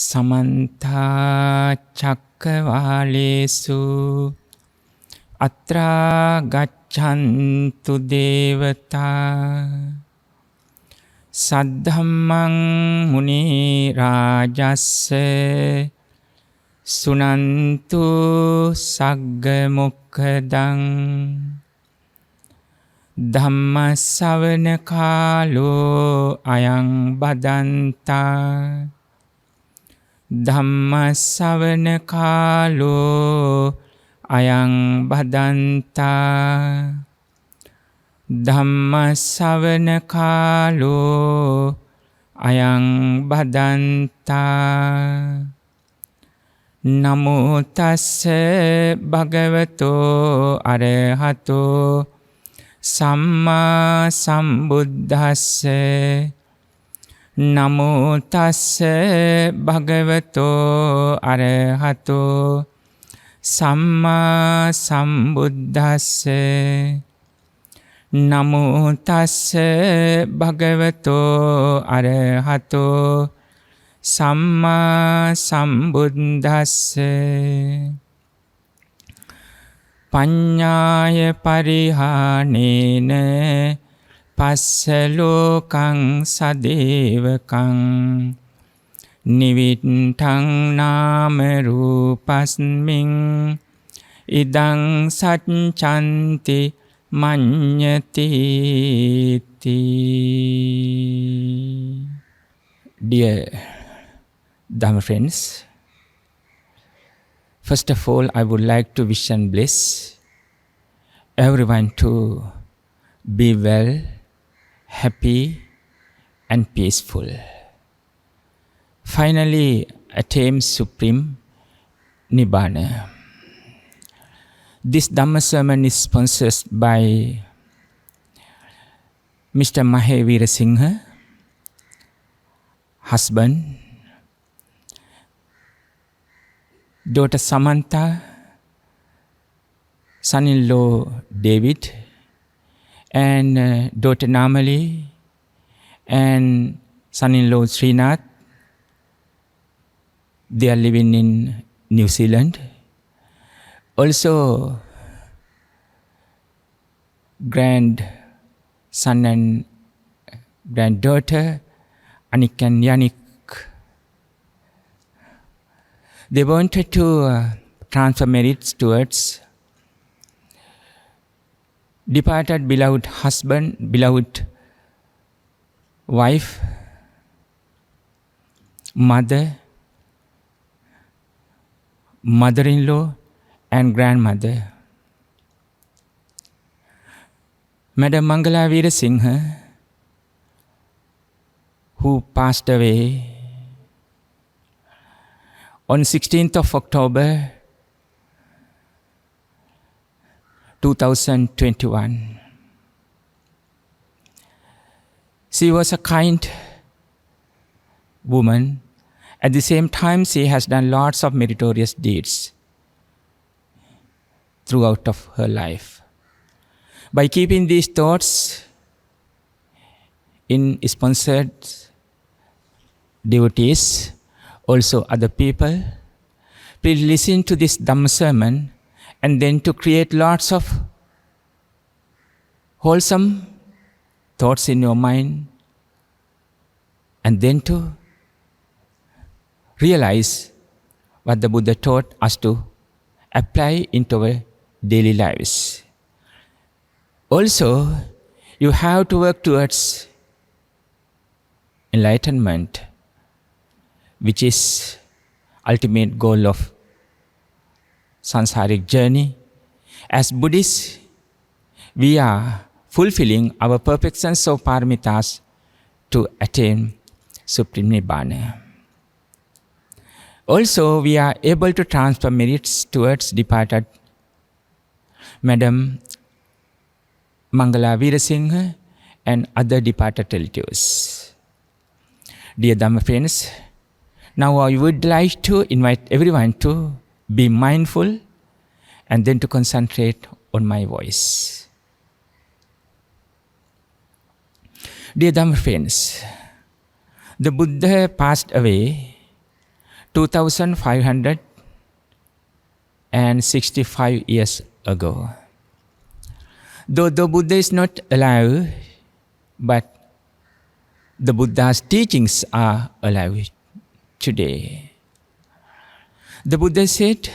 Samantha Chakkavaleshu Atra Gacchantu Devata Saddhammang Muni Rajase Sunantu Sagga Mukkadang Dhamma Savana Kalo Ayang Badanta Dhamma Savana Kalo Ayang Badanta Dhamma Savana Kalo Ayang Badanta Namo Tassa Bhagavato Arahato Samma Sambuddhassa Namo Tassa Bhagavato Arahato Samma Sambuddhassa Namo Tassa Bhagavato Arahato Samma Sambuddhassa Paññāya parihanena passalokang sadevakang nivittang nama rupasming idang sacchanti mannyati. Dear Dhamma friends, first of all, I would like to wish and bless everyone to be well, happy and peaceful. Finally, attain supreme Nibbana. This Dhamma sermon is sponsored by Mr. Mahevira Singha, husband, daughter Samantha, son-in-law David, and daughter Namali, and son-in-law Srinath. They are living in New Zealand. Also, grandson and granddaughter Anik and Yannick. They wanted to transfer merits towards departed beloved husband, beloved wife, mother, mother-in-law and grandmother. Madam Mangala Veera Singha, who passed away on 16th of October 2021. She was a kind woman. At the same time, she has done lots of meritorious deeds throughout of her life. By keeping these thoughts in sponsored devotees, also other people, please listen to this Dhamma sermon and then to create lots of wholesome thoughts in your mind, and then to realize what the Buddha taught us to apply into our daily lives. Also, you have to work towards enlightenment, which is ultimate goal of samsaric journey. As Buddhists, we are fulfilling our perfections of paramitas to attain Supreme Nibbana. Also, we are able to transfer merits towards departed Madam Mangala Veerasinghe and other departed relatives. Dear Dhamma friends, now I would like to invite everyone to be mindful and then to concentrate on my voice. Dear Dhamma friends, the Buddha passed away 2565 years ago. Though the Buddha is not alive, but the Buddha's teachings are alive today. The Buddha said,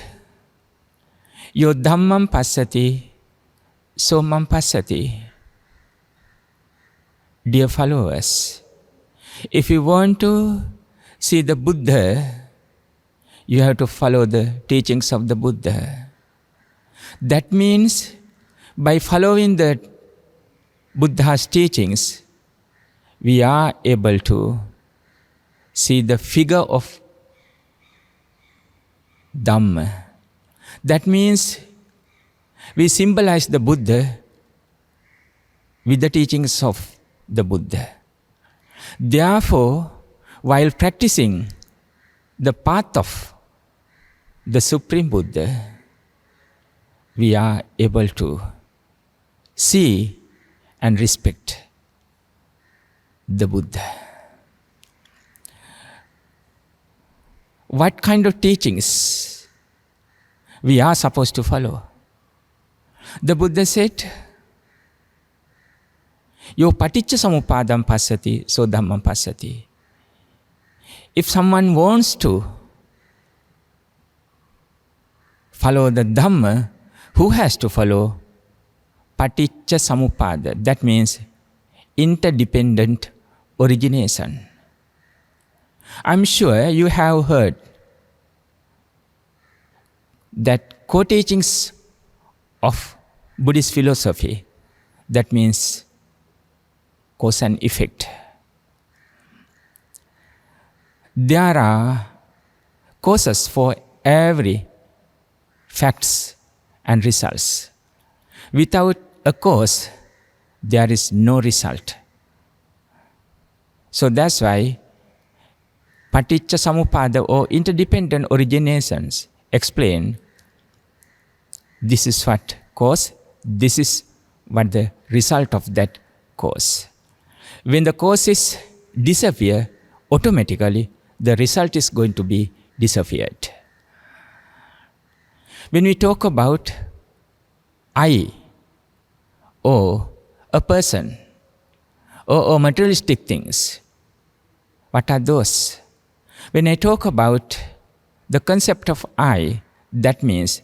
Yo dhammam passati, so mam passati. Dear followers, if you want to see the Buddha, you have to follow the teachings of the Buddha. That means by following the Buddha's teachings, we are able to see the figure of Dhamma. That means we symbolize the Buddha with the teachings of the Buddha. Therefore, while practicing the path of the Supreme Buddha, we are able to see and respect the Buddha. What kind of teachings we are supposed to follow? The Buddha said, Yo paticca samuppadam passati, so dhammam passati. If someone wants to follow the Dhamma, who has to follow paticca samuppada? That means interdependent origination. I'm sure you have heard that co-teachings of Buddhist philosophy, that means cause and effect. There are causes for every facts and results. Without a cause, there is no result. So that's why paticca samuppada or interdependent originations explain this is what cause, this is what the result of that cause. When the causes disappear, automatically the result is going to be disappeared. When we talk about I, or a person, or materialistic things, what are those? When I talk about the concept of I, that means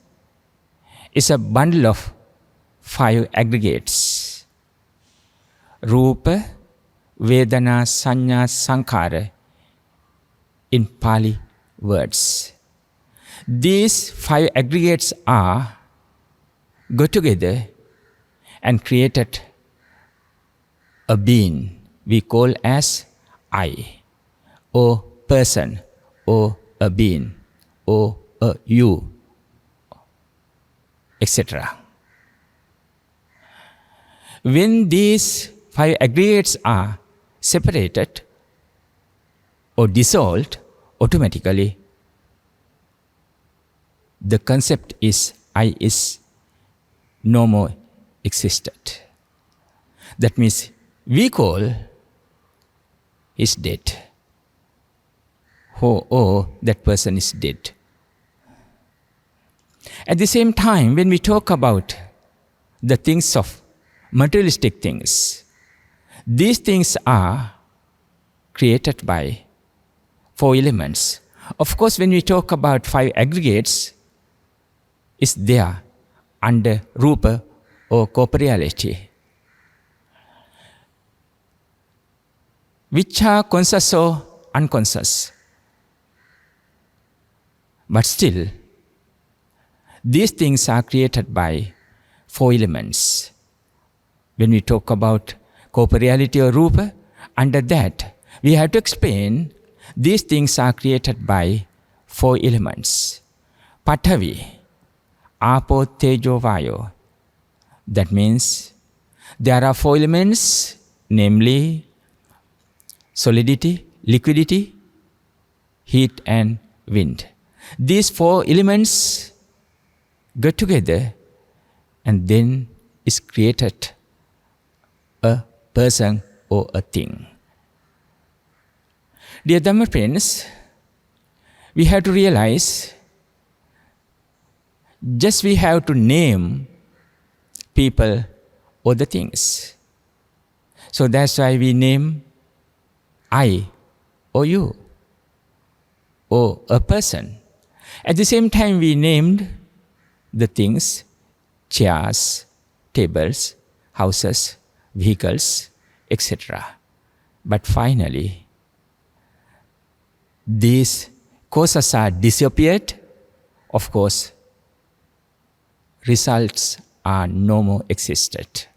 it's a bundle of 5 aggregates. Rupa, Vedana, Sanya, Sankhara, in Pali words. These 5 aggregates are go together and created a being we call as I, or person, or a being, or a you, etc. When these 5 aggregates are separated or dissolved, automatically the concept is I is no more existed. That means we call is dead. Oh, that person is dead. At the same time, when we talk about the things of materialistic things, these things are created by 4 elements. Of course, when we talk about 5 aggregates, it's there under rupa or corporeality, which are conscious or unconscious. But still, these things are created by 4 elements. When we talk about corporeality or rupa, under that, we have to explain these things are created by 4 elements. Pathavi, Apo, Tejo, Vayo. That means there are 4 elements, namely solidity, liquidity, heat and wind. These 4 elements get together and then is created a person or a thing. Dear Dhamma friends, we have to realize just we have to name people or the things. So that's why we name I or you or a person. At the same time, we named the things, chairs, tables, houses, vehicles, etc. But finally, these causes are disappeared. Of course, results are no more existed.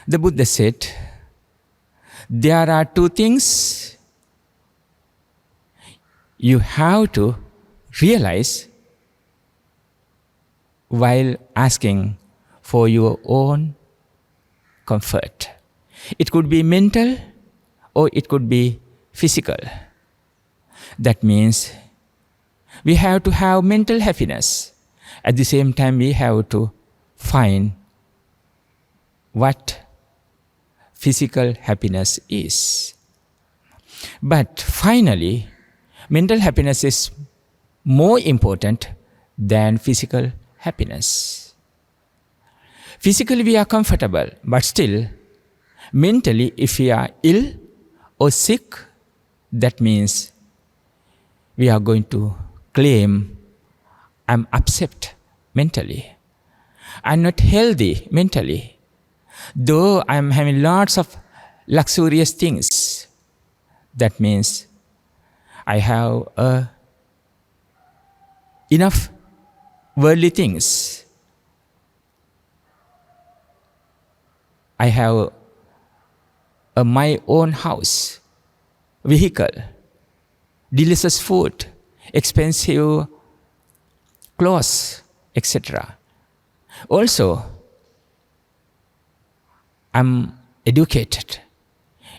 The Buddha said, there are two things you have to realize while asking for your own comfort. It could be mental or it could be physical. That means we have to have mental happiness. At the same time, we have to find what physical happiness is. But finally, mental happiness is more important than physical happiness. Physically, we are comfortable, but still, mentally, if we are ill or sick, that means we are going to claim, I'm upset mentally. I'm not healthy mentally. Though I'm having lots of luxurious things, that means I have enough worldly things. I have my own house, vehicle, delicious food, expensive clothes, etc. Also, I'm educated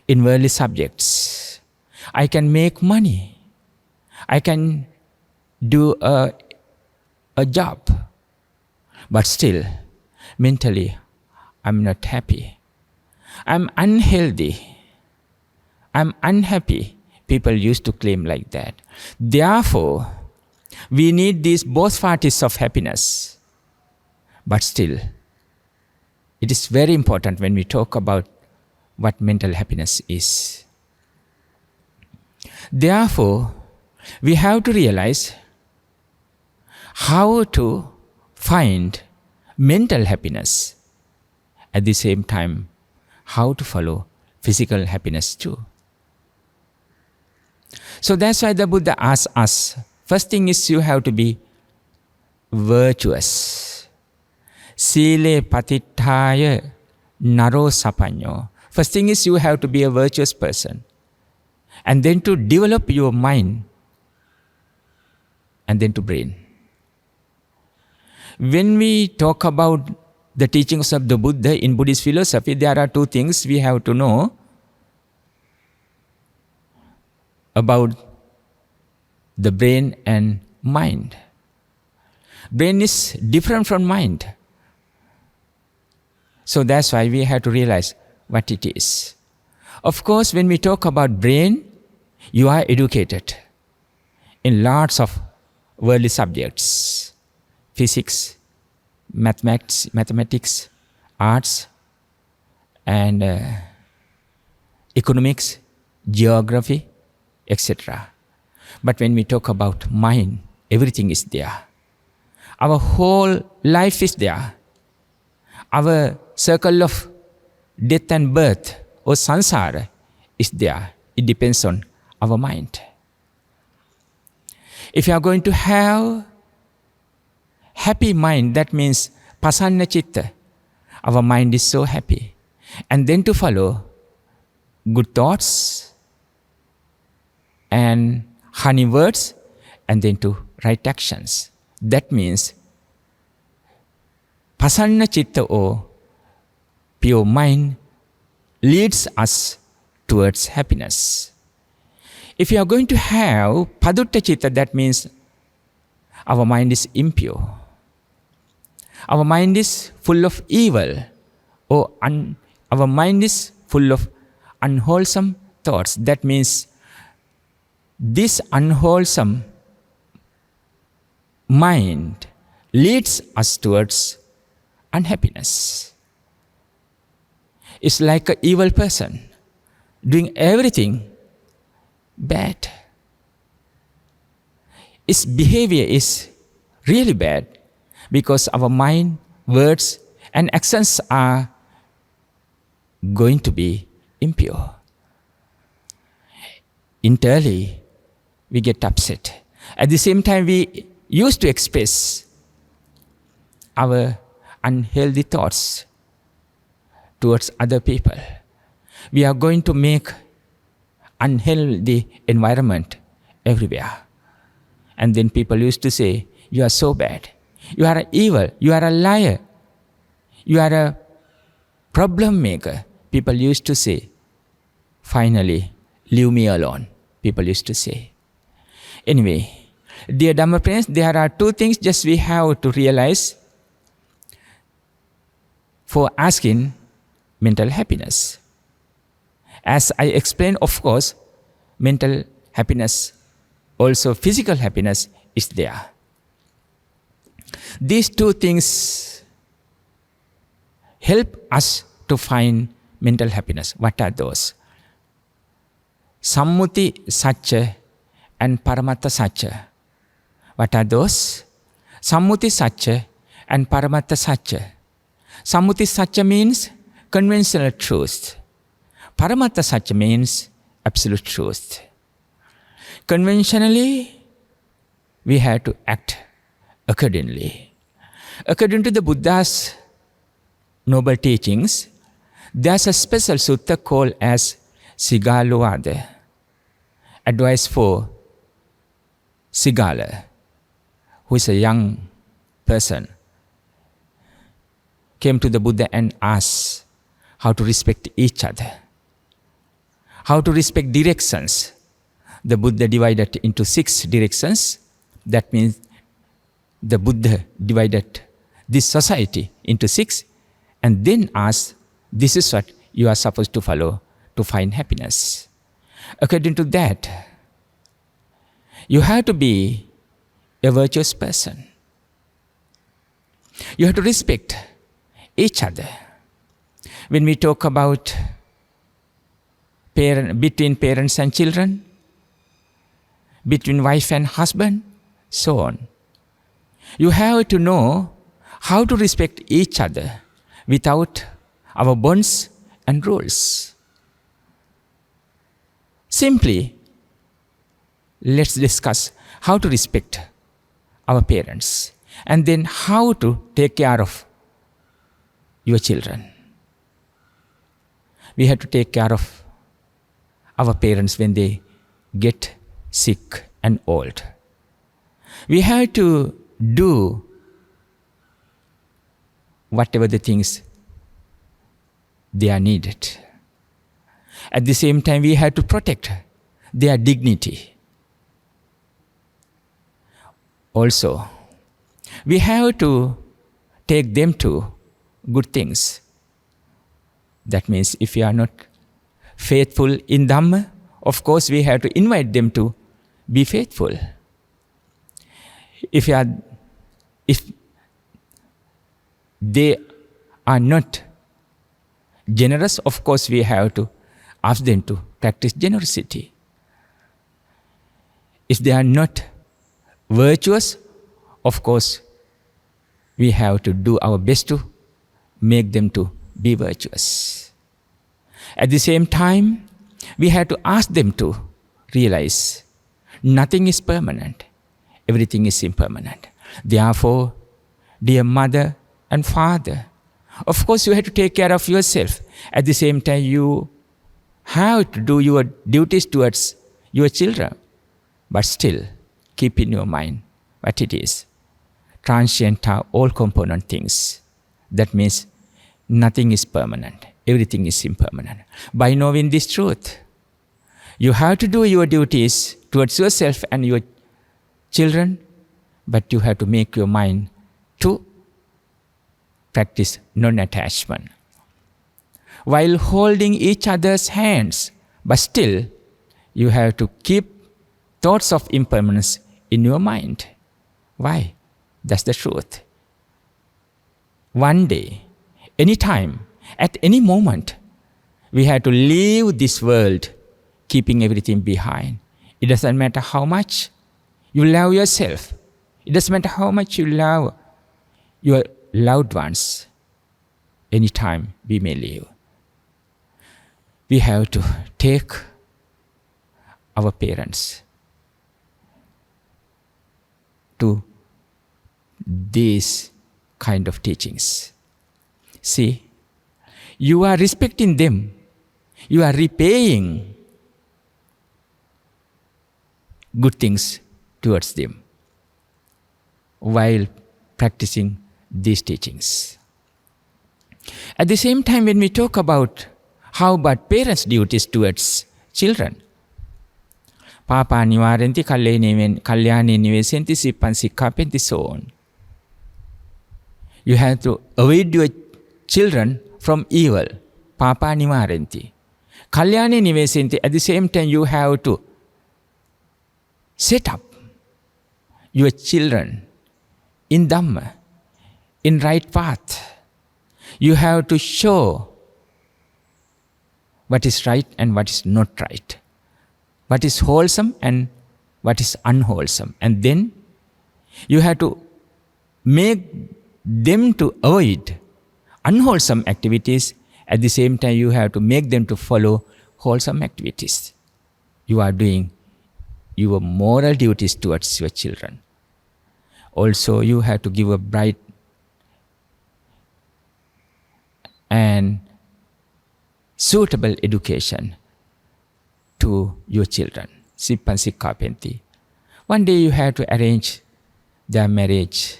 in worldly subjects. I can make money. I can do a job. But still, mentally, I'm not happy. I'm unhealthy. I'm unhappy. People used to claim like that. Therefore, we need these both parties of happiness. But still, it is very important when we talk about what mental happiness is. Therefore, we have to realize how to find mental happiness. At the same time, how to follow physical happiness too. So that's why the Buddha asks us, first thing is you have to be virtuous. Sile patittaya naro sapanyo. First thing is you have to be a virtuous person. And then to develop your mind. And then to brain. When we talk about the teachings of the Buddha in Buddhist philosophy, there are two things we have to know about the brain and mind. Brain is different from mind. So that's why we have to realize what it is. Of course, when we talk about brain, you are educated in lots of worldly subjects. Physics, mathematics, arts, and economics, geography, etc. But when we talk about mind, everything is there. Our whole life is there. Our circle of death and birth or samsara is there. It depends on our mind. If you are going to have happy mind, that means pasanna citta. Our mind is so happy. And then to follow good thoughts and honey words, and then to right actions. That means pasanna citta or pure mind leads us towards happiness. If you are going to have padutta citta, that means our mind is impure. Our mind is full of evil, or our mind is full of unwholesome thoughts. That means this unwholesome mind leads us towards unhappiness. It's like an evil person doing everything bad. Its behavior is really bad because our mind, words, and actions are going to be impure. Internally, we get upset. At the same time, we used to express our unhealthy thoughts towards other people. We are going to make unhealthy environment everywhere. And then people used to say, you are so bad. You are evil. You are a liar. You are a problem maker. People used to say, finally, leave me alone. People used to say. Anyway, dear Dhamma friends, there are two things just we have to realize for asking mental happiness. As I explained, of course, mental happiness, also physical happiness is there. These two things help us to find mental happiness. What are those? Sammuti Satcha and Paramatta Satcha. What are those? Sammuti Satcha and Paramatta Satcha. Sammuti Satcha means conventional truth. Paramatta Satcha means absolute truth. Conventionally, we have to act accordingly. According to the Buddha's noble teachings, there's a special sutta called as Sigalovada, advice for Sigala, who is a young person, came to the Buddha and asked how to respect each other, how to respect directions. The Buddha divided into 6 directions. That means the Buddha divided this society into 6 and then asked, this is what you are supposed to follow to find happiness. According to that, you have to be a virtuous person. You have to respect each other. When we talk about between parents and children, between wife and husband, so on. You have to know how to respect each other without our bonds and rules. Simply, let's discuss how to respect our parents and then how to take care of your children. We have to take care of our parents when they get sick and old. We have to do whatever the things they are needed. At the same time, we have to protect their dignity. Also, we have to take them to good things. That means if we are not faithful in Dhamma, of course we have to invite them to be faithful. If they are not generous, of course we have to ask them to practice generosity. If they are not virtuous, of course we have to do our best to make them to be virtuous. At the same time, we have to ask them to realize nothing is permanent. Everything is impermanent. Therefore, dear mother and father, of course you have to take care of yourself. At the same time, you have to do your duties towards your children. But still, keep in your mind what it is. Transient are all component things. That means nothing is permanent. Everything is impermanent. By knowing this truth, you have to do your duties towards yourself and your children, but you have to make your mind to practice non-attachment. While holding each other's hands, but still you have to keep thoughts of impermanence in your mind. Why? That's the truth. One day, anytime, at any moment, we have to leave this world, keeping everything behind. It doesn't matter how much you love yourself. It doesn't matter how much you love your loved ones. Anytime we may leave. We have to take our parents to these kind of teachings. See, you are respecting them. You are repaying good things towards them while practicing these teachings. At the same time, when we talk about how about parents' duties towards children, Papa nivarenti kalyani nivesenti sippan sikkapenti, so on. You have to avoid your children from evil. Papa nivarenti. Kalyani nivesenti, at the same time you have to set up your children in Dhamma, in right path. You have to show what is right and what is not right, what is wholesome and what is unwholesome. And then you have to make them to avoid unwholesome activities. At the same time, you have to make them to follow wholesome activities. You are doing your moral duties towards your children. Also, you have to give a bright and suitable education to your children. Sippan sikkapenti. One day you have to arrange their marriage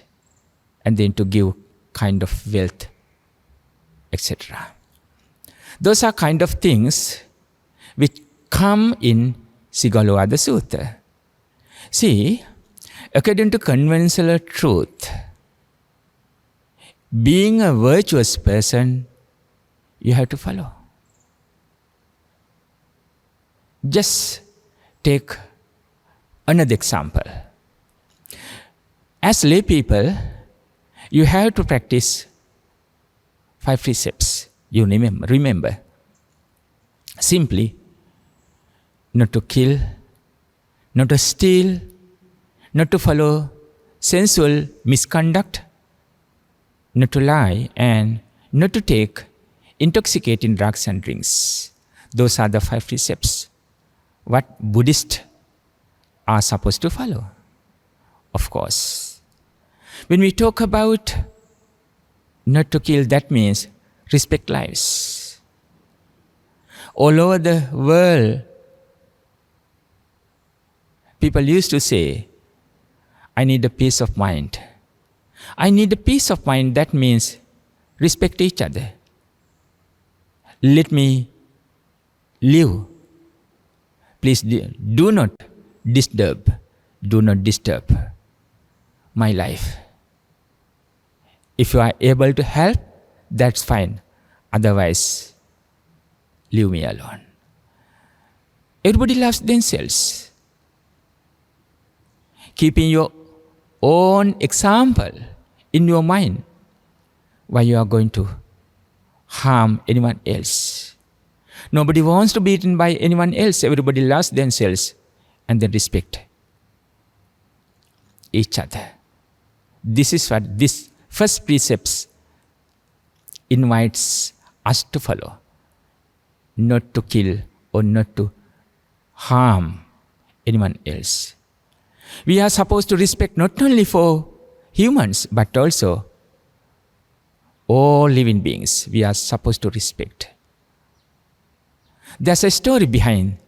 and then to give kind of wealth, etc. Those are kind of things which come in Sigalovada Sutta. See, according to conventional truth, being a virtuous person, you have to follow. Just take another example. As lay people, you have to practice 5 precepts. You remember. Simply, not to kill, not to steal, not to follow sensual misconduct, not to lie, and not to take intoxicating drugs and drinks. Those are the 5 precepts what Buddhists are supposed to follow. Of course, when we talk about not to kill, that means respect lives. All over the world, people used to say, I need a peace of mind. I need a peace of mind. That means respect each other. Let me live. Please do not disturb. Do not disturb my life. If you are able to help, that's fine. Otherwise, leave me alone. Everybody loves themselves. Keeping your own example in your mind, why you are going to harm anyone else. Nobody wants to be eaten by anyone else. Everybody loves themselves and they respect each other. This is what this first precepts invites us to follow. Not to kill or not to harm anyone else. We are supposed to respect not only for humans, but also all living beings. We are supposed to respect. There's a story behind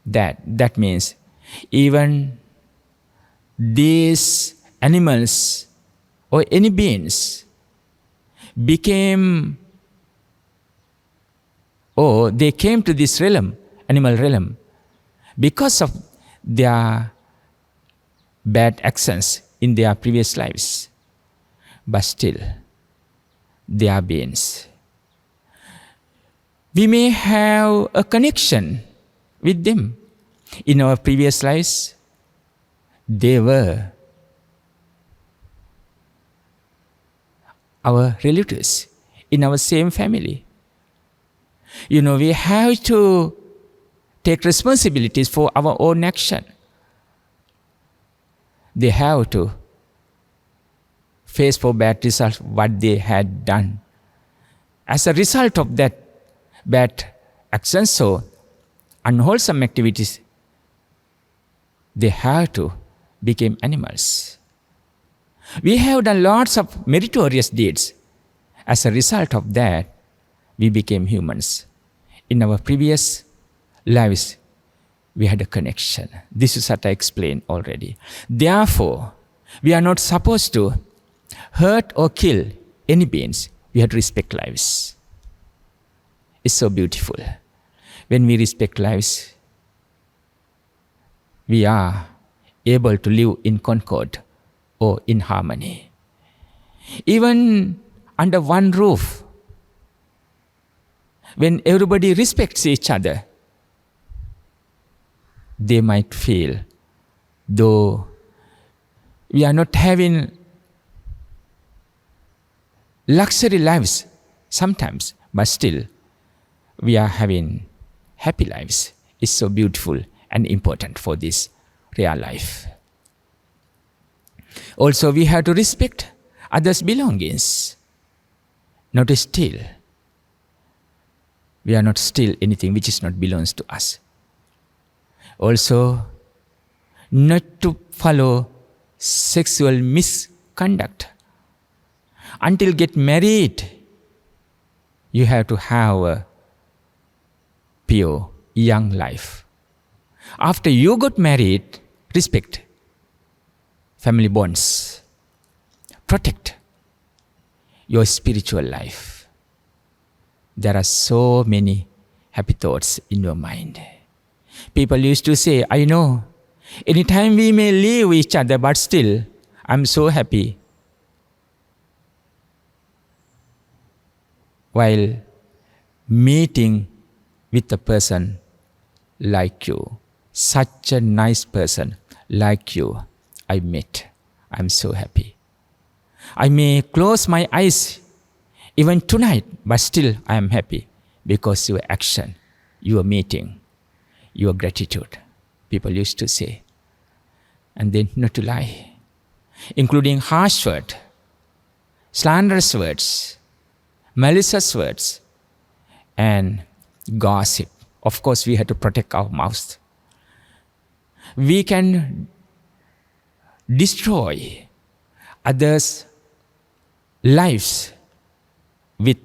that. That means even these animals or any beings became, or they came to this realm, animal realm, because of their bad actions in their previous lives. But still, they are beings. We may have a connection with them in our previous lives, they were our relatives in our same family. We have to take responsibilities for our own action. They have to face for bad results what they had done. As a result of that bad actions, so unwholesome activities, they have to become animals. We have done lots of meritorious deeds. As a result of that, we became humans. In our previous lives, we had a connection. This is what I explained already. Therefore, we are not supposed to hurt or kill any beings. We have to respect lives. It's so beautiful. When we respect lives, we are able to live in concord or in harmony. Even under one roof, when everybody respects each other, they might feel, though we are not having luxury lives sometimes, but still we are having happy lives. It's so beautiful and important for this real life. Also, we have to respect others' belongings, not to steal. We are not steal anything which is not belongs to us. Also, not to follow sexual misconduct. Until get married, you have to have a pure young life. After you got married, respect family bonds. Protect your spiritual life. There are so many happy thoughts in your mind. People used to say, I know, anytime we may leave each other, but still, I'm so happy. While meeting with a person like you, such a nice person like you, I met. I'm so happy. I may close my eyes even tonight, but still I am happy because your action, your meeting, your gratitude, people used to say. And then not to lie, including harsh words, slanderous words, malicious words, and gossip. Of course, we have to protect our mouth. We can destroy others' lives with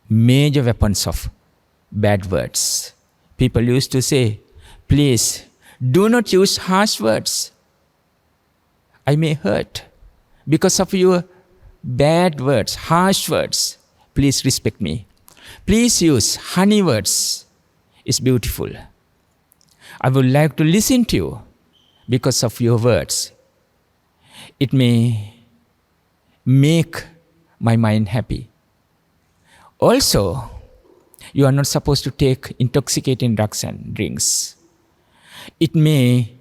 major weapons of bad words. People used to say, please, do not use harsh words. I may hurt because of your bad words, harsh words. Please respect me. Please use honey words. It's beautiful. I would like to listen to you because of your words. It may make my mind happy. Also, you are not supposed to take intoxicating drugs and drinks. It may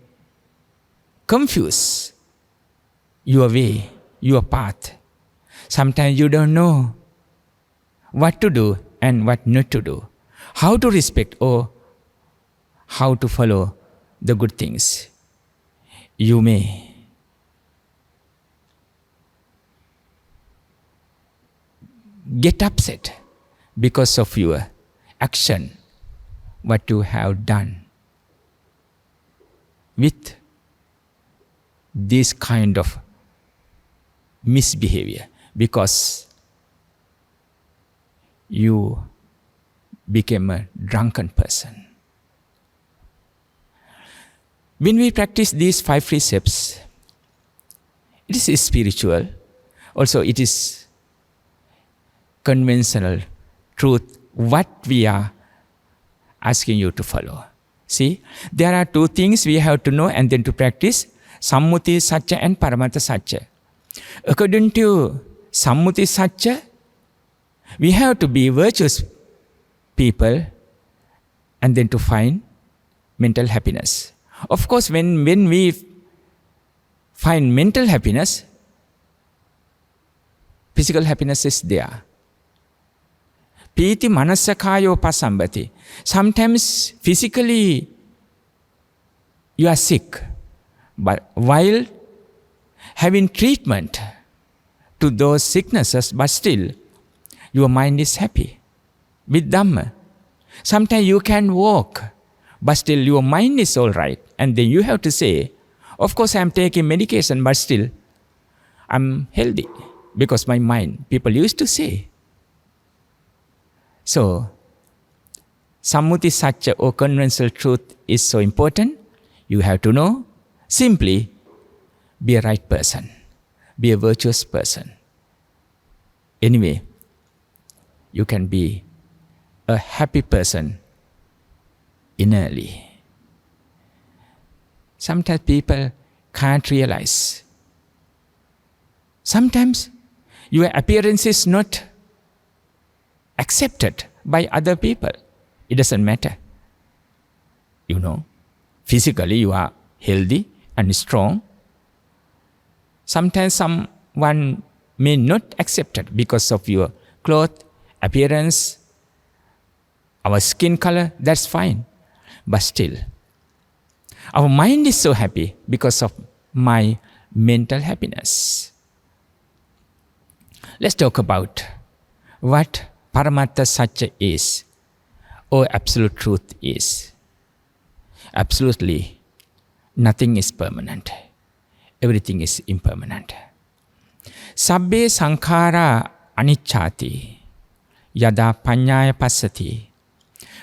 confuse your way, your path. Sometimes you don't know what to do and what not to do, how to respect or how to follow the good things. You may get upset because of your action, what you have done with this kind of misbehavior, because you became a drunken person. When we practice these 5 precepts, it is spiritual. Also, it is conventional truth, what we are asking you to follow. See, there are 2 things we have to know and then to practice: Sammuti Satcha and Paramata Satcha. According to Sammuti Satcha, we have to be virtuous people and then to find mental happiness. Of course, when we find mental happiness, physical happiness is there. Piti manasakayo pasambati. Sometimes physically you are sick, but while having treatment to those sicknesses, but still your mind is happy with Dhamma. Sometimes you can walk, but still your mind is all right. And then you have to say, of course I am taking medication, but still I'm healthy because my mind, people used to say. So, Sammuti Satya or conventional truth is so important. You have to know, simply be a right person, be a virtuous person. Anyway, you can be a happy person innerly. Sometimes people can't realize. Sometimes your appearance is not accepted by other people. It doesn't matter. You know, physically you are healthy and strong. Sometimes someone may not accept it because of your clothes, appearance, our skin color, that's fine. But still, our mind is so happy because of my mental happiness. Let's talk about what Paramattha Satya is, or absolute truth is. Absolutely, nothing is permanent. Everything is impermanent. Sabbe sankhara anicchati yada panyaya passati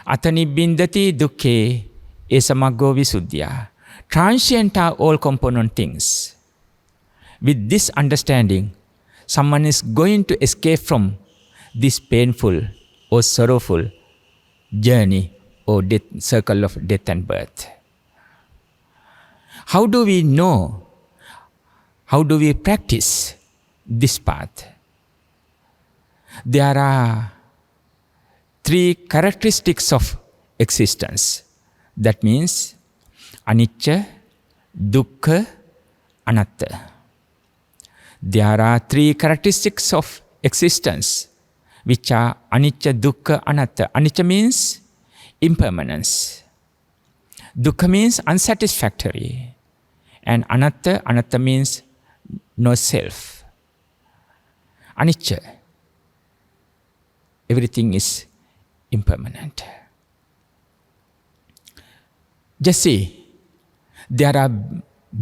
atani bindati dukkhe esamaggo visuddhya. Transient are all component things. With this understanding, someone is going to escape from this painful or sorrowful journey or circle of death and birth. How do we know? How do we practice this path? There are 3 characteristics of existence. That means anicca, dukkha, anatta. There are 3 characteristics of existence which are anicca, dukkha, anatta. Anicca means impermanence. Dukkha means unsatisfactory. And anatta means no self. Anicca. Everything is impermanent. Just see, there are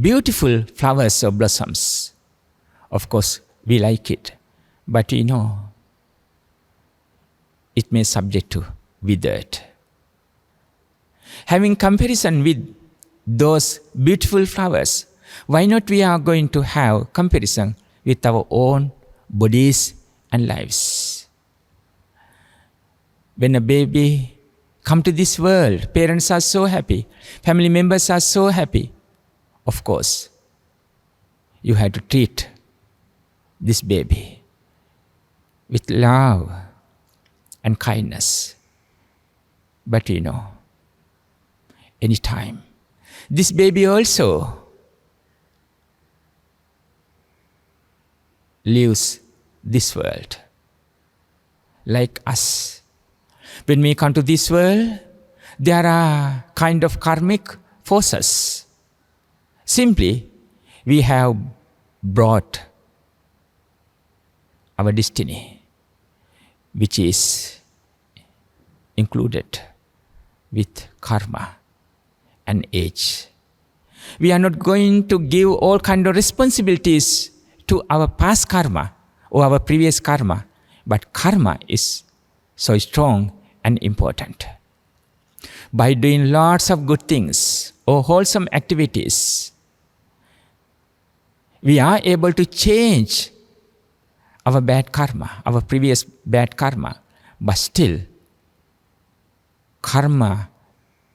beautiful flowers or blossoms. Of course, we like it. But we know, it may subject to withered. Having comparison with those beautiful flowers, why not we are going to have comparison with our own bodies and lives? When a baby come to this world, parents are so happy, family members are so happy. Of course, you have to treat this baby with love and kindness. But you know, anytime, this baby also leaves this world like us. When we come to this world, there are kind of karmic forces. Simply, we have brought our destiny, which is included with karma and age. We are not going to give all kind of responsibilities to our past karma or our previous karma, but karma is so strong and important. By doing lots of good things or wholesome activities, we are able to change our bad karma, our previous bad karma. But still, karma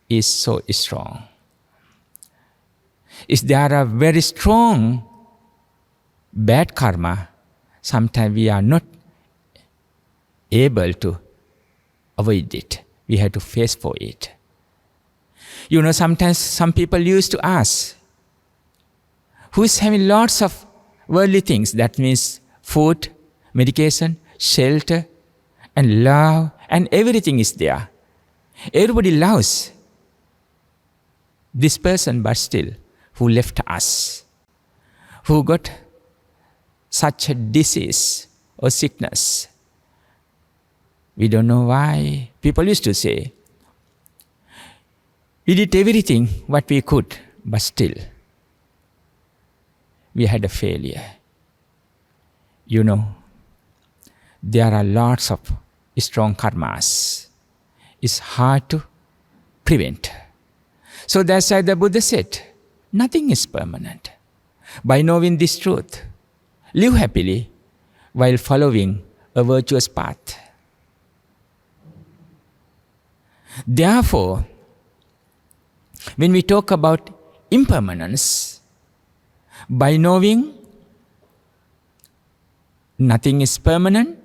is so strong. If there are very strong bad karma, sometimes we are not able to avoid it. We have to face for it. You know, sometimes some people used to ask, who is having lots of worldly things. That means food, medication, shelter, and love, and everything is there. Everybody loves this person, but still, who left us, who got such a disease or sickness. We don't know why. People used to say, we did everything what we could, but still, we had a failure. You know, there are lots of strong karmas. It's hard to prevent. So that's why the Buddha said, nothing is permanent. By knowing this truth, live happily while following a virtuous path. Therefore, when we talk about impermanence, by knowing nothing is permanent,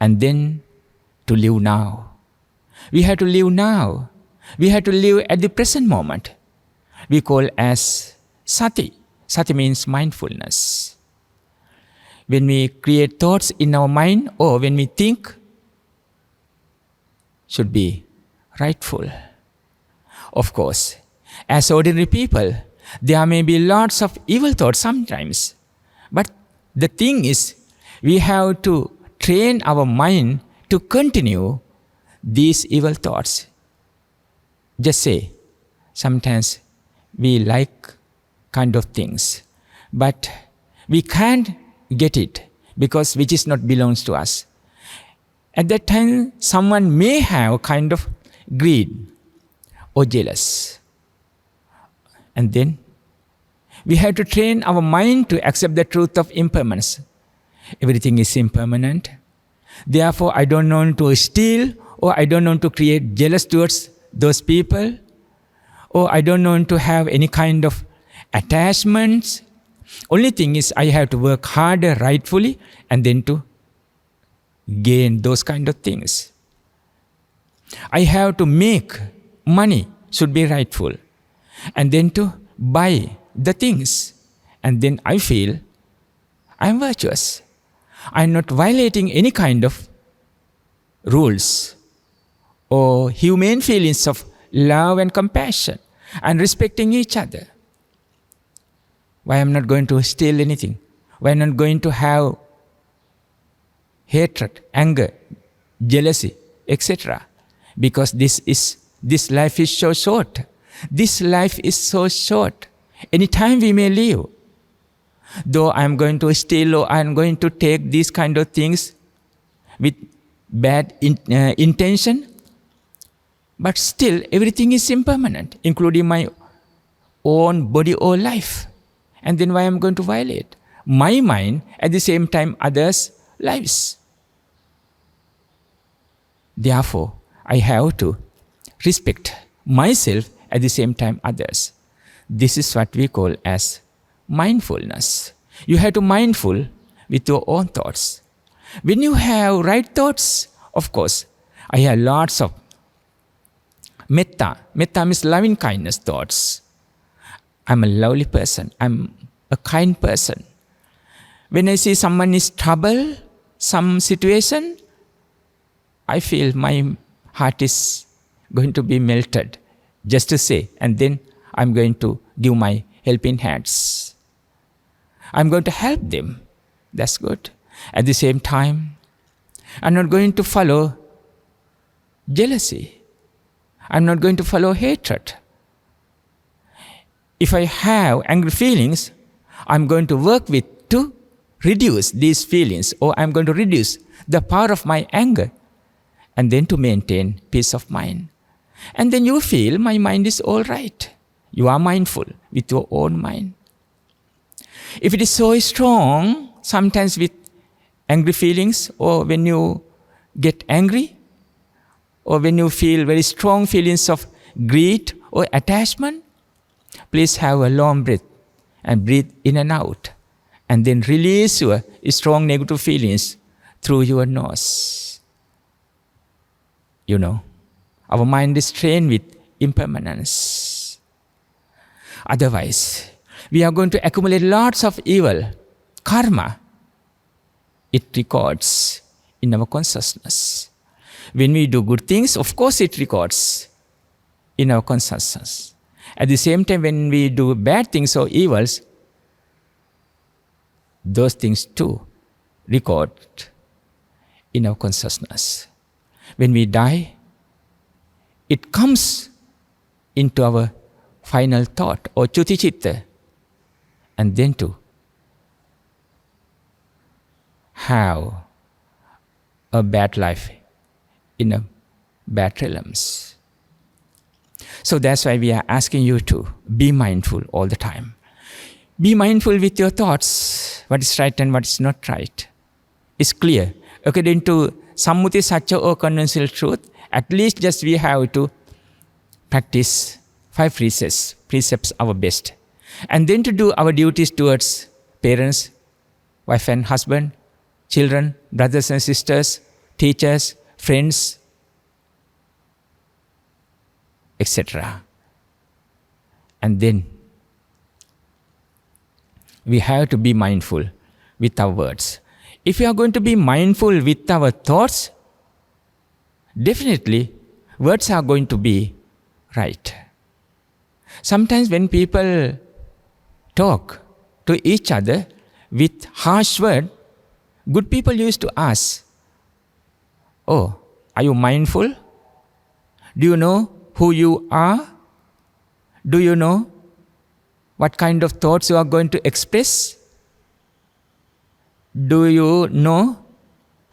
and then to live now. We have to live now. We have to live at the present moment. We call as sati. Sati means mindfulness. When we create thoughts in our mind, or when we think, should be rightful. Of course, as ordinary people, there may be lots of evil thoughts sometimes. But the thing is, we have to train our mind to continue these evil thoughts. Just say, sometimes we like kind of things, but we can't get it because which is not belongs to us. At that time, someone may have kind of greed or jealous. And then we have to train our mind to accept the truth of impermanence. Everything is impermanent. Therefore, I don't want to steal, or I don't want to create jealous towards those people, or I don't want to have any kind of attachments. Only thing is I have to work harder rightfully and then to gain those kind of things. I have to make money, should be rightful, and then to buy the things, and then I feel I'm virtuous. I'm not violating any kind of rules or humane feelings of love and compassion and respecting each other. Why I'm not going to steal anything? Why I'm not going to have hatred, anger, jealousy, etc.? Because this life is so short. This life is so short. Anytime we may leave. Though I'm going to steal, or I'm going to take these kind of things with bad intention, but still everything is impermanent, including my own body or life. And then why I'm going to violate my mind, at the same time others' lives? Therefore, I have to respect myself, at the same time others. This is what we call as mindfulness. You have to mindful with your own thoughts. When you have right thoughts, of course, I have lots of metta. Metta means loving kindness thoughts. I'm a lovely person. I'm a kind person. When I see someone is trouble, some situation, I feel my heart is going to be melted, just to say, and then I'm going to give my helping hands. I'm going to help them. That's good. At the same time, I'm not going to follow jealousy. I'm not going to follow hatred. If I have angry feelings, I'm going to work with to reduce these feelings, or I'm going to reduce the power of my anger, and then to maintain peace of mind. And then you feel my mind is all right. You are mindful with your own mind. If it is so strong, sometimes with angry feelings, or when you get angry, or when you feel very strong feelings of greed or attachment, please have a long breath and breathe in and out, and then release your strong negative feelings through your nose. You know, our mind is trained with impermanence. Otherwise, we are going to accumulate lots of evil, karma. It records in our consciousness. When we do good things, of course it records in our consciousness. At the same time, when we do bad things or evils, those things too record in our consciousness. When we die, it comes into our final thought or chuti chitta, and then to have a bad life in a bad realms. So that's why we are asking you to be mindful all the time. Be mindful with your thoughts, what is right and what is not right. It's clear. According to Sammuti Satya or conventional truth, at least just we have to practice 5 precepts our best. And then to do our duties towards parents, wife and husband, children, brothers and sisters, teachers, friends, etc. And then we have to be mindful with our words. If we are going to be mindful with our thoughts, definitely words are going to be right. Sometimes when people talk to each other with harsh words, good people used to ask, "Oh, are you mindful? Do you know who you are? Do you know what kind of thoughts you are going to express? Do you know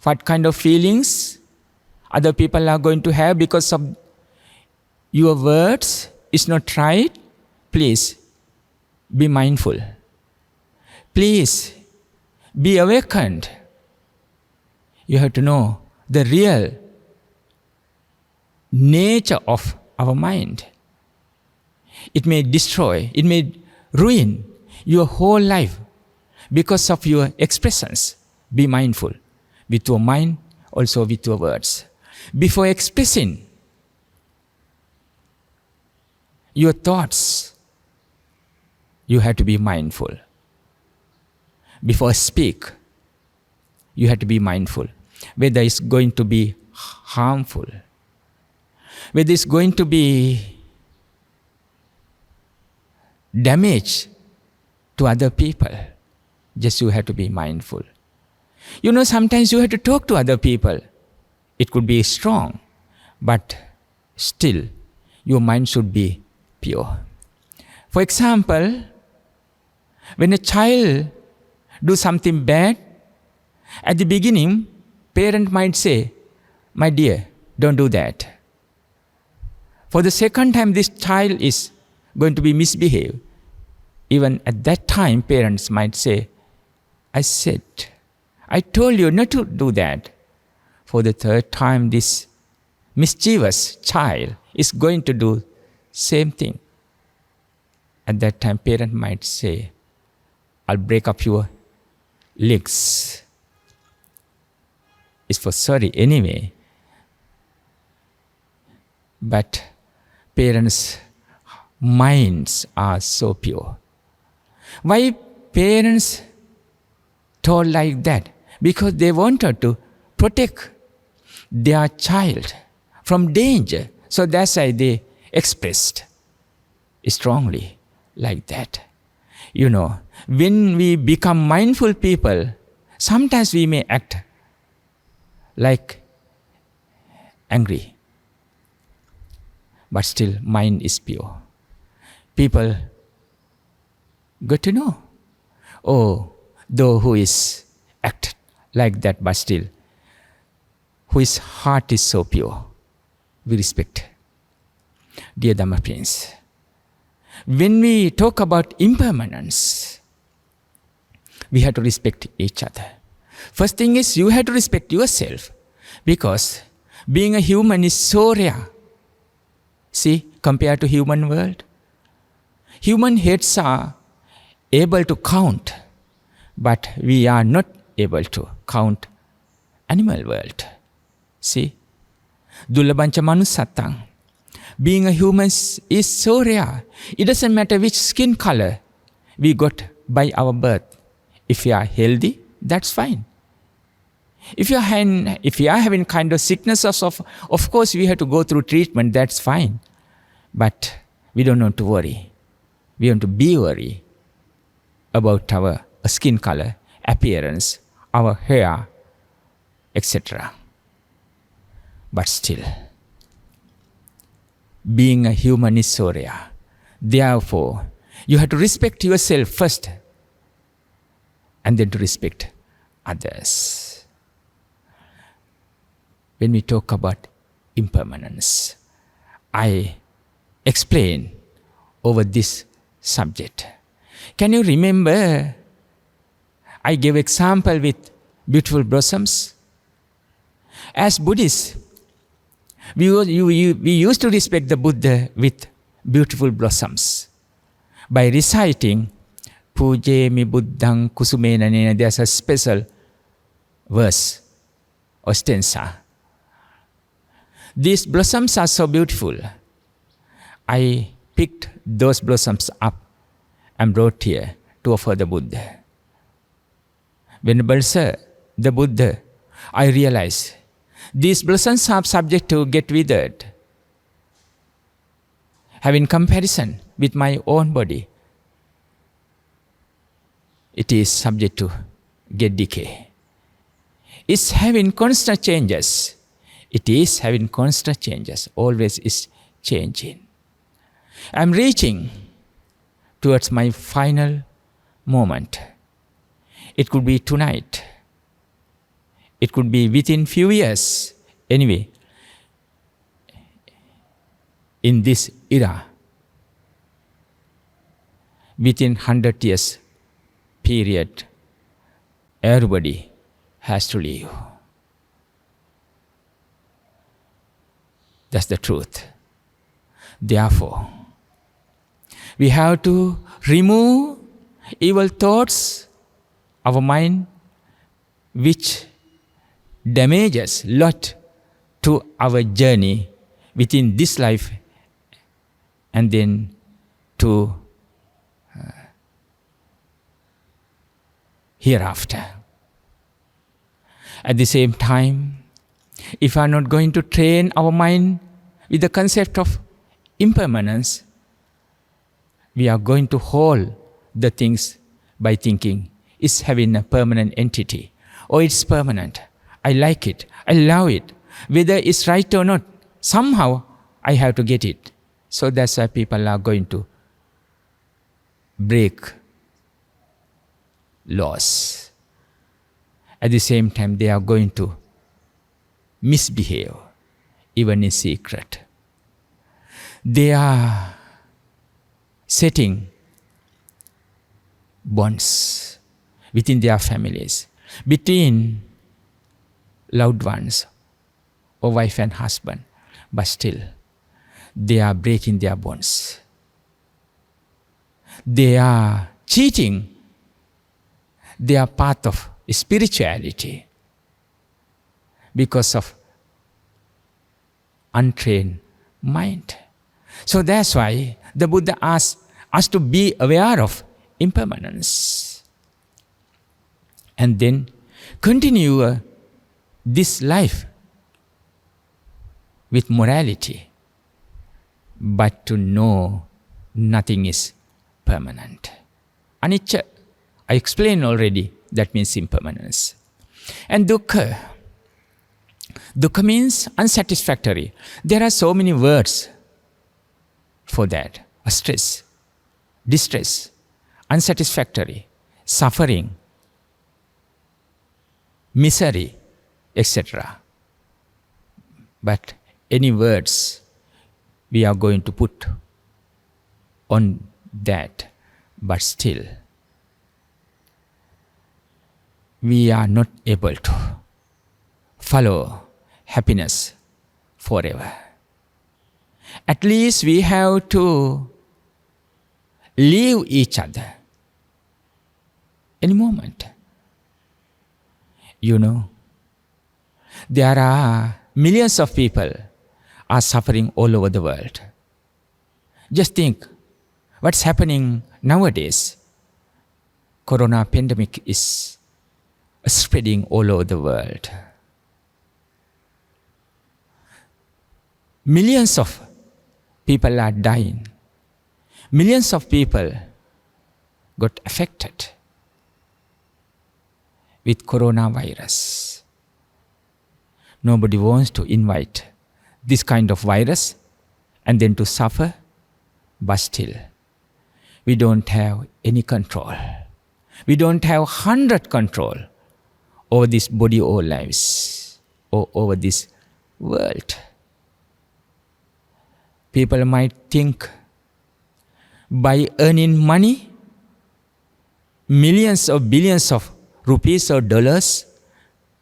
what kind of feelings other people are going to have because of your words? Is not right? Please be mindful. Please be awakened. You have to know the real nature of our mind. It may destroy, it may ruin your whole life because of your expressions. Be mindful with your mind, also with your words. Before expressing your thoughts, you have to be mindful. Before speak, you have to be mindful whether it's going to be harmful, whether it's going to be damage to other people. Just you have to be mindful. You know, sometimes you have to talk to other people. It could be strong, but still your mind should be pure. For example, when a child do something bad, at the beginning, parent might say, "My dear, don't do that." For the second time, this child is going to be misbehave. Even at that time, parents might say, I told you not to do that." For the third time, this mischievous child is going to do same thing. At that time, parent might say, "I'll break up your legs." It's for sorry anyway. But parents' minds are so pure. Why parents told like that? Because they wanted to protect their child from danger. So that's why they expressed strongly like that. You know, when we become mindful people, sometimes we may act like angry, but still mind is pure. People got to know, oh, though who is act like that, but still whose heart is so pure, we respect. Dear Dhamma friends, when we talk about impermanence, we have to respect each other. First thing is you have to respect yourself, because being a human is so rare. See, compared to human world, human heads are able to count, but we are not able to count animal world. See, dullabancha manussatang. Being a human is so rare. It doesn't matter which skin color we got by our birth. If you are healthy, that's fine. If you are having kind of sicknesses, of course we have to go through treatment, that's fine. But we don't want to worry. We want to be worried about our skin color, appearance, our hair, etc. But still, being a human is so rare. Therefore, you have to respect yourself first and then to respect others. When we talk about impermanence, I explain over this subject. Can you remember I gave example with beautiful blossoms? As Buddhists, we used to respect the Buddha with beautiful blossoms by reciting Pujemi Buddhang Kusumena Nena. There's a special verse or stanza. These blossoms are so beautiful. I picked those blossoms up and brought here to offer the Buddha. Venerable Sir, the Buddha, I realized these blossoms are subject to get withered. Having comparison with my own body, it is subject to get decay. It's having constant changes. It is having constant changes. Always is changing. I'm reaching towards my final moment. It could be tonight. It could be within few years. Anyway, in this era, within 100 years period, everybody has to leave. That's the truth. Therefore, we have to remove evil thoughts, our mind, which damages lot to our journey within this life and then to hereafter. At the same time, if we are not going to train our mind with the concept of impermanence, we are going to hold the things by thinking it's having a permanent entity or it's permanent. I like it, I love it. Whether it's right or not, somehow I have to get it. So that's why people are going to break laws. At the same time, they are going to misbehave, even in secret. They are setting bonds within their families, between loved ones or wife and husband, but still they are breaking their bonds. They are cheating their path of spirituality because of untrained mind. So that's why the Buddha asks us to be aware of impermanence and then continue this life with morality, but to know nothing is permanent. Anicca, I explained already, that means impermanence. And dukkha. Dukkha means unsatisfactory. There are so many words for that. Stress, distress, unsatisfactory, suffering, misery, etc. But any words we are going to put on that, but still we are not able to follow happiness forever. At least we have to leave each other any moment. You know, there are millions of people are suffering all over the world. Just think what's happening nowadays corona pandemic is spreading all over the world. Millions of people are dying. Millions of people got affected with coronavirus. Nobody wants to invite this kind of virus and then to suffer, but still, we don't have any control. We don't have 100% control over this body or lives, or over this world. People might think by earning money, millions or billions of rupees or dollars,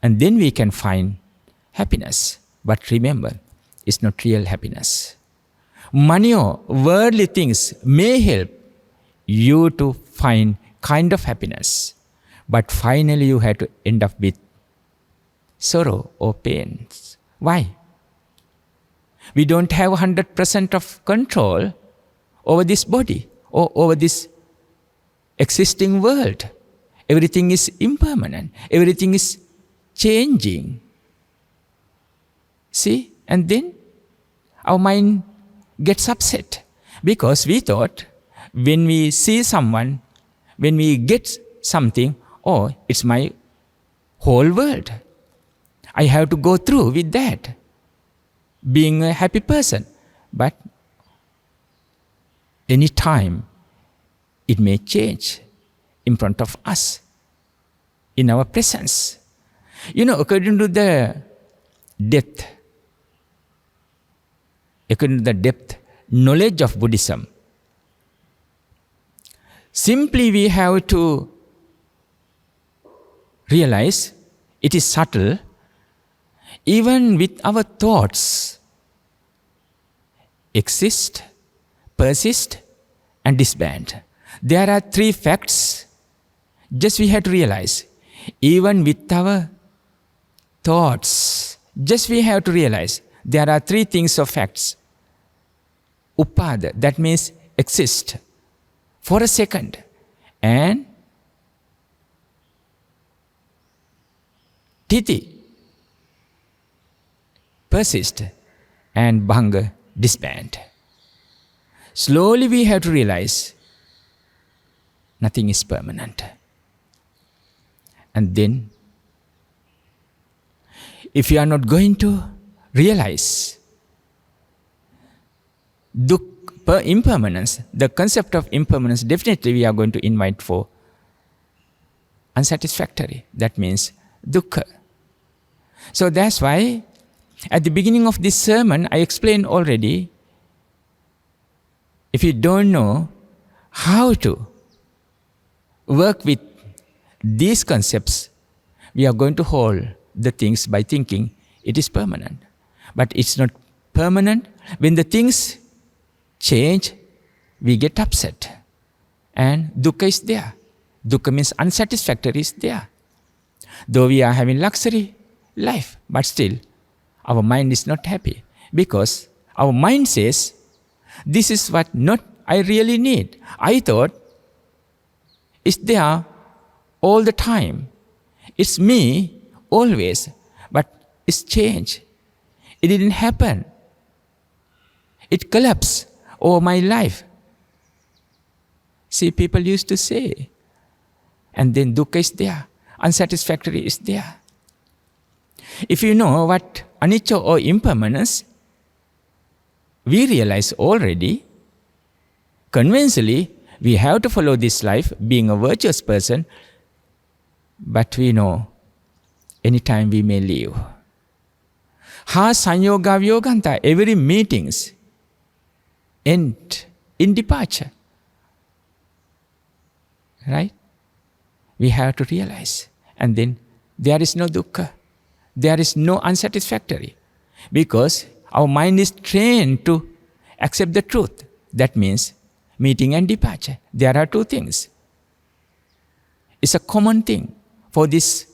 and then we can find happiness. But remember, it's not real happiness. Money or worldly things may help you to find kind of happiness, but finally you have to end up with sorrow or pain. Why? We don't have 100% of control over this body or over this existing world. Everything is impermanent. Everything is changing. See? And then our mind gets upset because we thought when we see someone, when we get something, oh, it's my whole world. I have to go through with that, being a happy person. But any time it may change in front of us, in our presence. You know, according to the depth knowledge of Buddhism, simply we have to realize it is subtle. Even with our thoughts exist, persist, and disband. There are three facts. Just we have to realize. Even with our thoughts, just we have to realize there are three things of facts. Upada, that means exist for a second. And titi, persist, and bhanga, disband. Slowly we have to realize nothing is permanent. And then, if you are not going to realize impermanence, the concept of impermanence, definitely we are going to invite for unsatisfactory. That means dukkha. So that's why at the beginning of this sermon, I explained already, if you don't know how to work with these concepts, we are going to hold the things by thinking it is permanent. But it's not permanent. When the things change, we get upset. And dukkha is there. Dukkha means unsatisfactory is there. Though we are having luxury life, but still, our mind is not happy because our mind says, this is what not I really need. I thought it's there all the time. It's me always, but it's changed. It didn't happen. It collapsed over my life. See, people used to say, and then dukkha is there, unsatisfactory is there. If you know what anicca or impermanence, we realize already, conventionally, we have to follow this life, being a virtuous person, but we know anytime we may leave. Ha sanyoga vyoganta, every meetings end in departure. Right? We have to realize. And then there is no dukkha. There is no unsatisfactory. Because our mind is trained to accept the truth. That means meeting and departure. There are two things. It's a common thing for this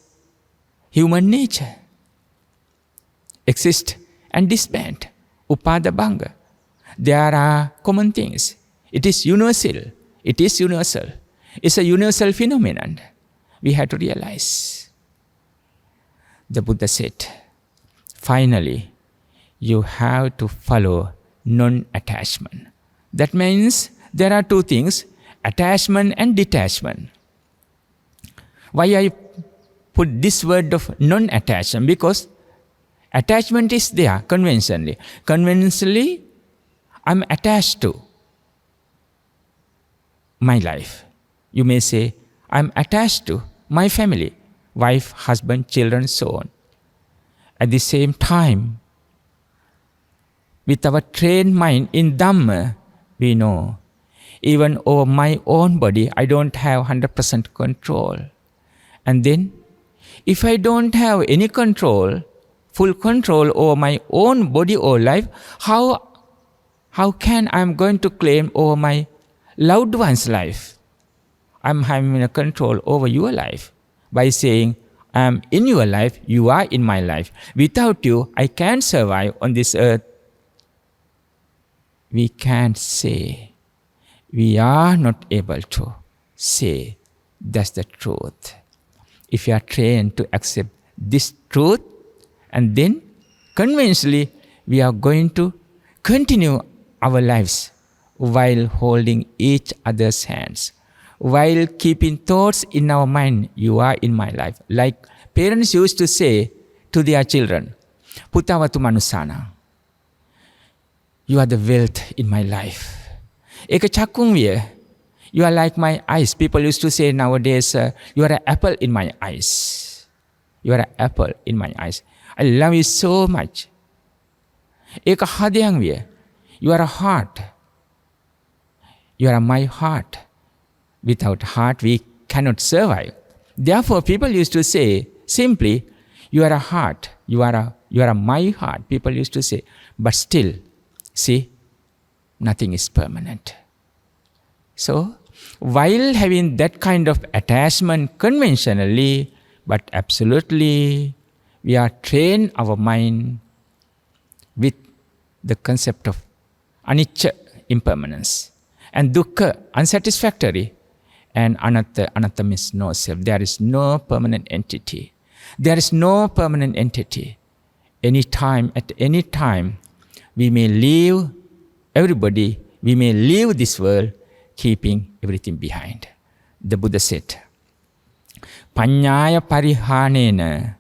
human nature. Exist and disband. Upada bhanga. There are common things. It is universal. It is universal. It's a universal phenomenon. We have to realize. The Buddha said, finally, you have to follow non-attachment. That means there are two things, attachment and detachment. Why I put this word of non-attachment? Because attachment is there conventionally. Conventionally, I'm attached to my life. You may say, I'm attached to my family, wife, husband, children, so on. At the same time, with our trained mind in Dhamma, we know, even over my own body, I don't have 100% control. And then, if I don't have any control, full control over my own body or life, how can I'm going to claim over my loved one's life? I'm having a control over your life by saying, I'm in your life, you are in my life. Without you, I can't survive on this earth. We can't say. We are not able to say that's the truth. If you are trained to accept this truth, and then conventionally we are going to continue our lives while holding each other's hands, while keeping thoughts in our mind, you are in my life. Like parents used to say to their children, Putawatu manusana, you are the wealth in my life. Eka chakung viya, you are like my eyes. People used to say nowadays, you are an apple in my eyes. You are an apple in my eyes. I love you so much. Eka hadyang viya, you are a heart. You are my heart. Without heart, we cannot survive. Therefore, people used to say simply, you are a heart. You are my heart. People used to say, but still, see, nothing is permanent. So, while having that kind of attachment conventionally, but absolutely, we are trained our mind with the concept of anicca, impermanence, and dukkha, unsatisfactory, and anatta means no self. There is no permanent entity. There is no permanent entity. At any time, we may leave everybody, we may leave this world, keeping everything behind. The Buddha said, Panyaya parihanena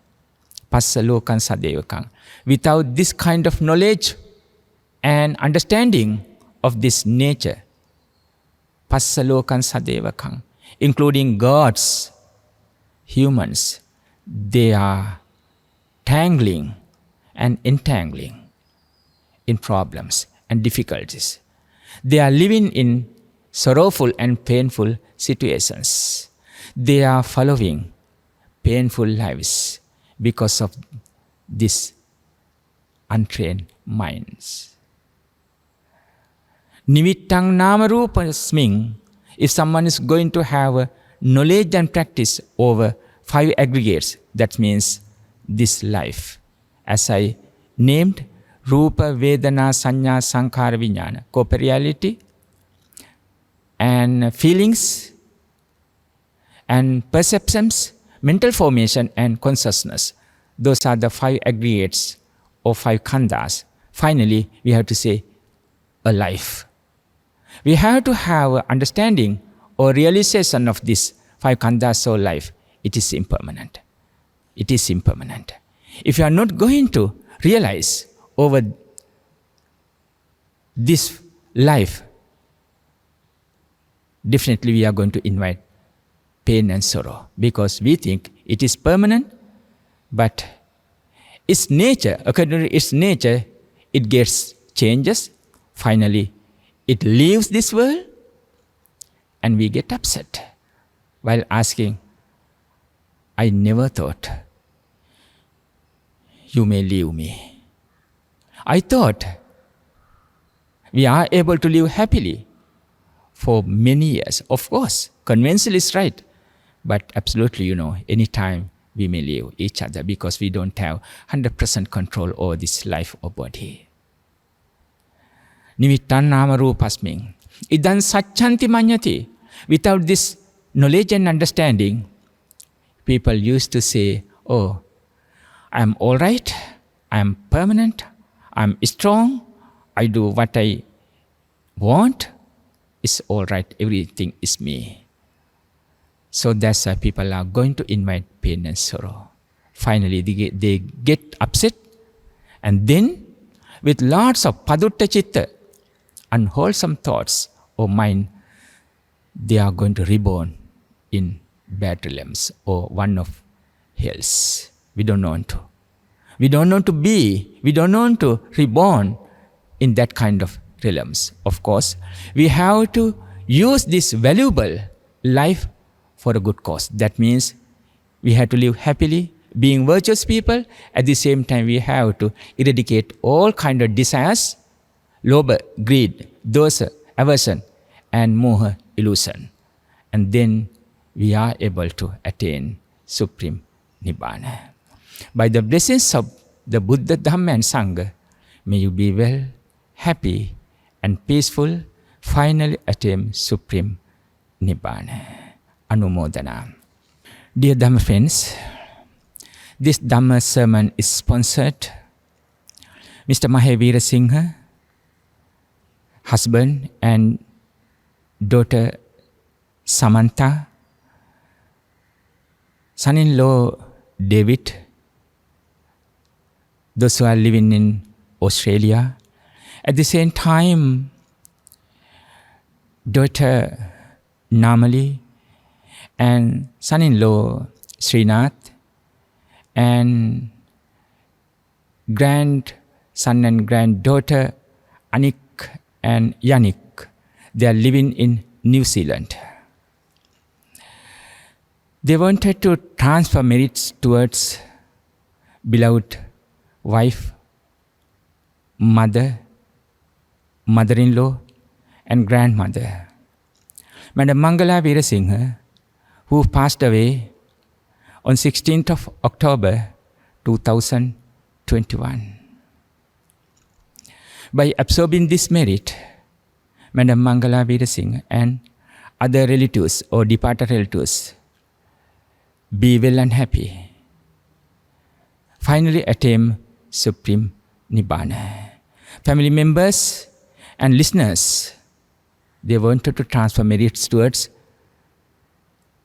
passalokan sadevakang. Without this kind of knowledge and understanding of this nature, passalokan sadevakang, including gods, humans, they are tangling and entangling in problems and difficulties. They are living in sorrowful and painful situations. They are following painful lives because of these untrained minds. Nivittang nama rupasming, if someone is going to have a knowledge and practice over 5 aggregates, that means this life, as I named, Rupa, Vedana, Sanya, Sankhara, Vijnana, corporeality, and feelings, and perceptions, mental formation, and consciousness. Those are the 5 aggregates or 5 khandhas. Finally, we have to say a life. We have to have understanding or realization of this 5 khandhas or life. It is impermanent. It is impermanent. If you are not going to realize over this life, definitely we are going to invite pain and sorrow because we think it is permanent, but its nature, according to its nature, it gets changes. Finally, it leaves this world and we get upset while asking, I never thought you may leave me. I thought we are able to live happily for many years. Of course, conventional is right. But absolutely, anytime we may leave each other because we don't have 100% control over this life or body. Nimittan nama rupasming. Idan sacchanti manyati. Without this knowledge and understanding, people used to say, oh, I'm all right, I'm permanent, I'm strong, I do what I want, it's all right, everything is me. So that's why people are going to invite pain and sorrow. Finally, they get upset, and then with lots of padutta chitta, unwholesome thoughts or mind, they are going to reborn in bad realms or one of hells. We don't want to. We don't want to be, we don't want to reborn in that kind of realms. Of course, we have to use this valuable life for a good cause. That means we have to live happily, being virtuous people. At the same time, we have to eradicate all kind of desires, lobha, greed, dosa, aversion, and moha, illusion. And then we are able to attain supreme nibbana. By the blessings of the Buddha, Dhamma, and Sangha, may you be well, happy, and peaceful, finally attain supreme nibbana. Anumodana. Dear Dhamma friends, this Dhamma sermon is sponsored Mr. Mahavira Singha, husband and daughter Samantha, son-in-law David, those who are living in Australia. At the same time, daughter Namali and son-in-law Srinath and grandson and granddaughter Anik and Yannick. They are living in New Zealand. They wanted to transfer merits towards beloved wife, mother, mother-in-law, and grandmother. Madam Mangala Veerasinghe, who passed away on 16th of October 2021. By absorbing this merit, Madam Mangala Veerasinghe and other relatives or departed relatives be well and happy, finally attain supreme nibbana. Family members and listeners, they wanted to transfer merits towards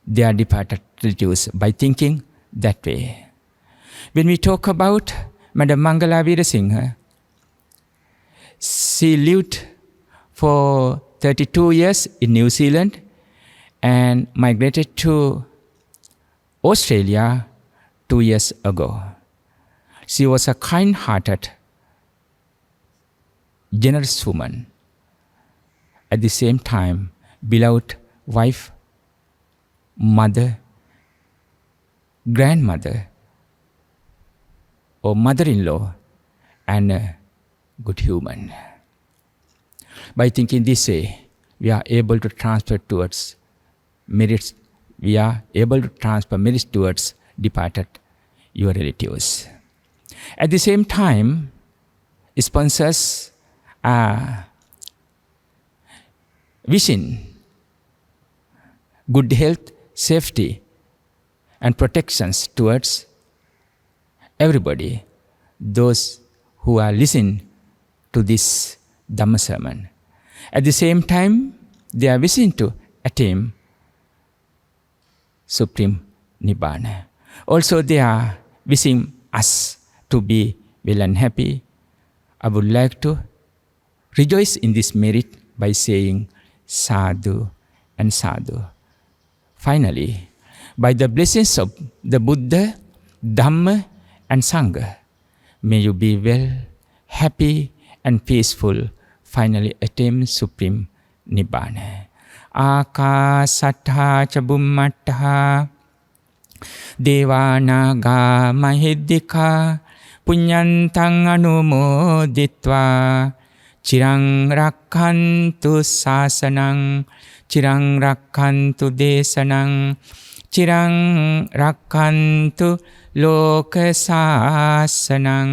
their departed relatives by thinking that way. When we talk about Madam Mangala Veerasinghe, she lived for 32 years in New Zealand and migrated to Australia 2 years ago. She was a kind-hearted, generous woman. At the same time, beloved wife, mother, grandmother, or mother-in-law, and a good human. By thinking this way, we are able to transfer towards merits. We are able to transfer merits towards departed your relatives. At the same time, sponsors are wishing good health, safety, and protections towards everybody, those who are listening to this Dhamma sermon. At the same time, they are wishing to attain supreme nibbana. Also, they are wishing us to be well and happy. I would like to rejoice in this merit by saying sadhu and sadhu. Finally, by the blessings of the Buddha, Dhamma, and Sangha, may you be well, happy, and peaceful, finally attain supreme nibbana. Akasattha ca bummattha devanaga mahiddhika punyantang anumoditva chirang rakkantu sasanang chirang rakkantu desanang chirang rakkantu loka sasanang.